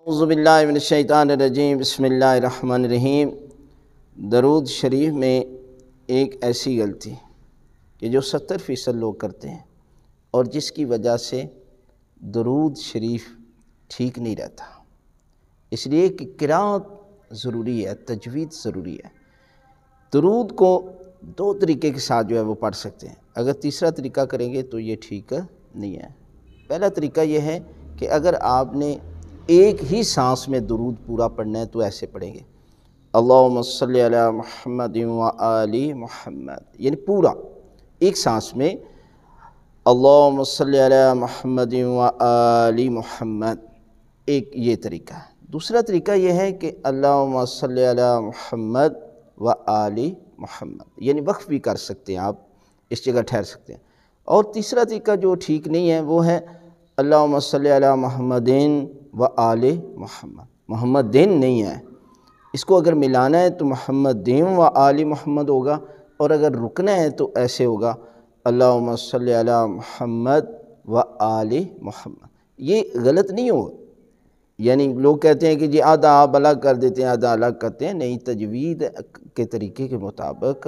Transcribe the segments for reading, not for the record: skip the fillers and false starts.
اعوذ باللہ من الشیطان الرجیم، بسم اللہ الرحمن الرحیم۔ درود شریف میں ایک ایسی غلطی کہ جو 70% لوگ کرتے ہیں اور جس کی وجہ سے درود شریف ٹھیک نہیں رہتا، اس لیے کہ قرأت ضروری ہے، تجوید ضروری ہے۔ درود کو دو طریقے کے ساتھ جو ہے وہ پڑھ سکتے ہیں، اگر تیسرا طریقہ کریں گے تو یہ ٹھیک نہیں ہے۔ پہلا طریقہ یہ ہے کہ اگر آپ نے ایک ہی سانس میں درود پورا پڑھنا ہے تو ایسے پڑھیں گے، اللہم صلی علی محمد و آل محمد، یعنی پورا ایک سانس میں اللہم صلی علی محمد و آل محمد، ایک یہ طریقہ ہے۔ دوسرا طریقہ یہ ہے کہ اللہم صلی علی محمد و آل محمد، یعنی وقف بھی کر سکتے ہیں، آپ اس جگہ ٹھہر سکتے ہیں۔ اور تیسرا طریقہ جو ٹھیک نہیں ہے وہ ہے اللہم صلی علی محمدین و آل محمد، محمدین نہیں ہے، اس کو اگر ملانا ہے تو محمدین و آل محمد ہوگا، اور اگر رکنا ہے تو ایسے ہوگا اللہم صلی علی محمد و آل محمد۔ یہ غلط نہیں ہو، یعنی لوگ کہتے ہیں کہ جی آدھا آپ الگ کر دیتے ہیں آدھا الگ کرتے ہیں، نہیں، تجوید کے طریقے کے مطابق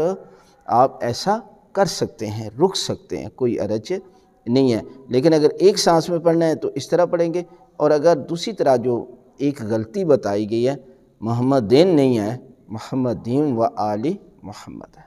آپ ایسا کر سکتے ہیں، رک سکتے ہیں، کوئی حرج نہیں ہے۔ لیکن اگر ایک سانس میں پڑھنا ہے تو اس طرح پڑھیں گے، اور اگر دوسری طرح جو ایک غلطی بتائی گئی ہے محمدین نہیں ہے، محمدین و آل محمد ہے۔